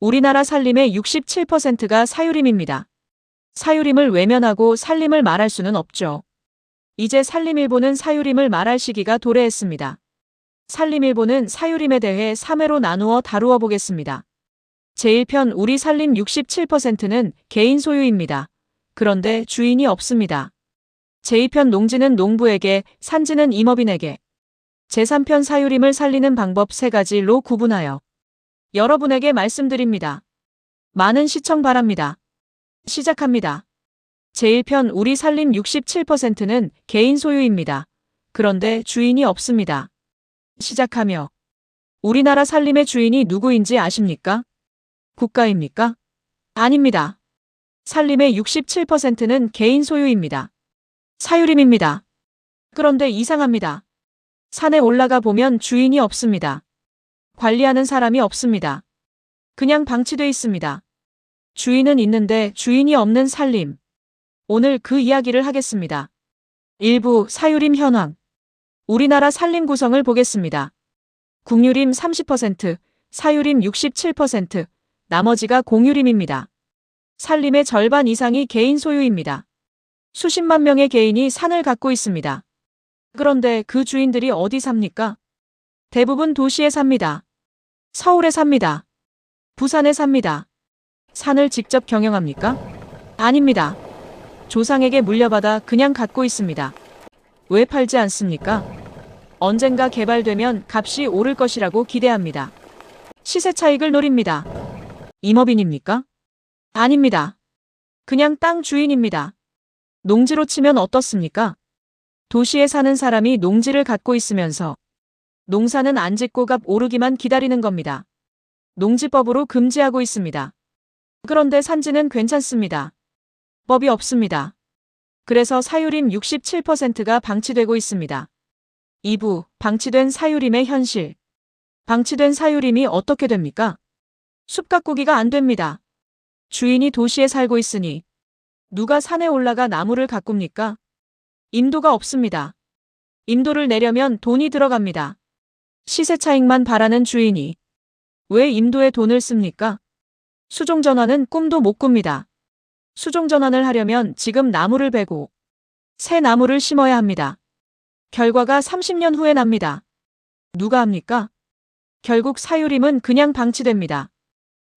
우리나라 산림의 67%가 사유림입니다. 사유림을 외면하고 산림을 말할 수는 없죠. 이제 산림일보는 사유림을 말할 시기가 도래했습니다. 산림일보는 사유림에 대해 3회로 나누어 다루어 보겠습니다. 제1편 우리 산림 67%는 개인 소유입니다. 그런데 주인이 없습니다. 제2편 농지는 농부에게, 산지는 임업인에게. 제3편 사유림을 살리는 방법 3가지로 구분하여 여러분에게 말씀드립니다. 많은 시청 바랍니다. 시작합니다. 제1편 우리 산림 67%는 개인 소유입니다. 그런데 주인이 없습니다. 시작하며 우리나라 산림의 주인이 누구인지 아십니까? 국가입니까? 아닙니다. 산림의 67%는 개인 소유입니다. 사유림입니다. 그런데 이상합니다. 산에 올라가 보면 주인이 없습니다. 관리하는 사람이 없습니다. 그냥 방치돼 있습니다. 주인은 있는데 주인이 없는 산림. 오늘 그 이야기를 하겠습니다. 일부 사유림 현황. 우리나라 산림 구성을 보겠습니다. 국유림 30%, 사유림 67%, 나머지가 공유림입니다. 산림의 절반 이상이 개인 소유입니다. 수십만 명의 개인이 산을 갖고 있습니다. 그런데 그 주인들이 어디 삽니까? 대부분 도시에 삽니다. 서울에 삽니다. 부산에 삽니다. 산을 직접 경영합니까? 아닙니다. 조상에게 물려받아 그냥 갖고 있습니다. 왜 팔지 않습니까? 언젠가 개발되면 값이 오를 것이라고 기대합니다. 시세 차익을 노립니다. 임업인입니까? 아닙니다. 그냥 땅 주인입니다. 농지로 치면 어떻습니까? 도시에 사는 사람이 농지를 갖고 있으면서 농사는 안 짓고 값 오르기만 기다리는 겁니다. 농지법으로 금지하고 있습니다. 그런데 산지는 괜찮습니다. 법이 없습니다. 그래서 사유림 67%가 방치되고 있습니다. 2부, 방치된 사유림의 현실. 방치된 사유림이 어떻게 됩니까? 숲 가꾸기가 안 됩니다. 주인이 도시에 살고 있으니 누가 산에 올라가 나무를 가꿉니까? 임도가 없습니다. 임도를 내려면 돈이 들어갑니다. 시세 차익만 바라는 주인이 왜 임도에 돈을 씁니까? 수종전환은 꿈도 못 꿉니다. 수종전환을 하려면 지금 나무를 베고 새 나무를 심어야 합니다. 결과가 30년 후에 납니다. 누가 합니까? 결국 사유림은 그냥 방치됩니다.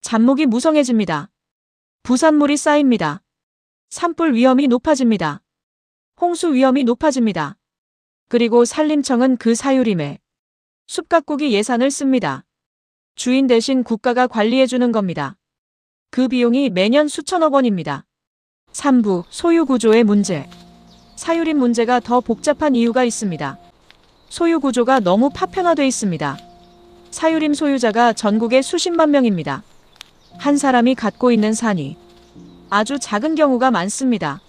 잡목이 무성해집니다. 부산물이 쌓입니다. 산불 위험이 높아집니다. 홍수 위험이 높아집니다. 그리고 산림청은 그 사유림에 숲 가꾸기 예산을 씁니다. 주인 대신 국가가 관리해주는 겁니다. 그 비용이 매년 수천억 원입니다. 3부, 소유구조의 문제. 사유림 문제가 더 복잡한 이유가 있습니다. 소유구조가 너무 파편화돼 있습니다. 사유림 소유자가 전국에 수십만 명입니다. 한 사람이 갖고 있는 산이 아주 작은 경우가 많습니다.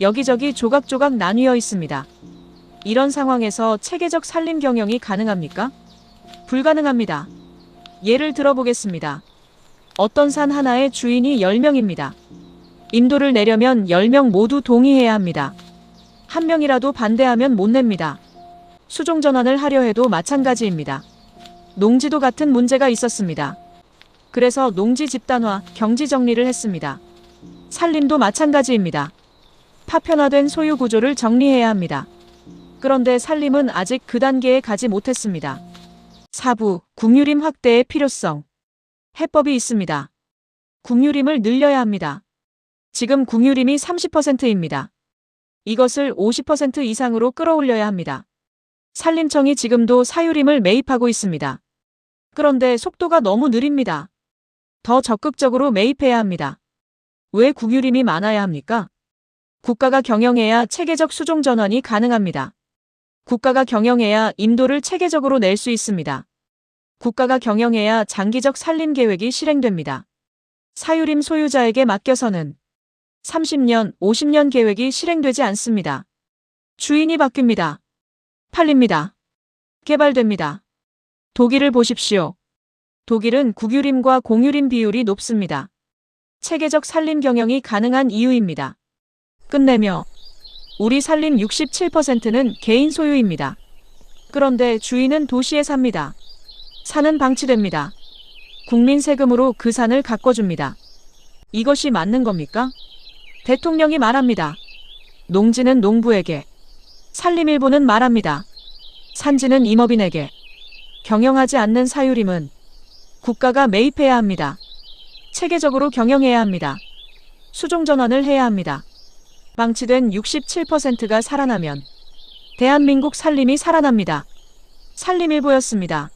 여기저기 조각조각 나뉘어 있습니다. 이런 상황에서 체계적 산림 경영이 가능합니까? 불가능합니다. 예를 들어보겠습니다. 어떤 산 하나의 주인이 10명입니다. 임도를 내려면 10명 모두 동의해야 합니다. 한 명이라도 반대하면 못 냅니다. 수종전환을 하려 해도 마찬가지입니다. 농지도 같은 문제가 있었습니다. 그래서 농지 집단화, 경지 정리를 했습니다. 산림도 마찬가지입니다. 파편화된 소유 구조를 정리해야 합니다. 그런데 산림은 아직 그 단계에 가지 못했습니다. 4부, 국유림 확대의 필요성. 해법이 있습니다. 국유림을 늘려야 합니다. 지금 국유림이 30%입니다. 이것을 50% 이상으로 끌어올려야 합니다. 산림청이 지금도 사유림을 매입하고 있습니다. 그런데 속도가 너무 느립니다. 더 적극적으로 매입해야 합니다. 왜 국유림이 많아야 합니까? 국가가 경영해야 체계적 수종 전환이 가능합니다. 국가가 경영해야 임도를 체계적으로 낼 수 있습니다. 국가가 경영해야 장기적 산림 계획이 실행됩니다. 사유림 소유자에게 맡겨서는 30년, 50년 계획이 실행되지 않습니다. 주인이 바뀝니다. 팔립니다. 개발됩니다. 독일을 보십시오. 독일은 국유림과 공유림 비율이 높습니다. 체계적 산림 경영이 가능한 이유입니다. 끝내며 우리 산림 67%는 개인 소유입니다. 그런데 주인은 도시에 삽니다. 산은 방치됩니다. 국민 세금으로 그 산을 가꿔줍니다. 이것이 맞는 겁니까? 대통령이 말합니다. 농지는 농부에게, 산림일보는 말합니다. 산지는 임업인에게. 경영하지 않는 사유림은 국가가 매입해야 합니다. 체계적으로 경영해야 합니다. 수종전환을 해야 합니다. 방치된 67%가 살아나면 대한민국 산림이 살아납니다. 산림일보였습니다.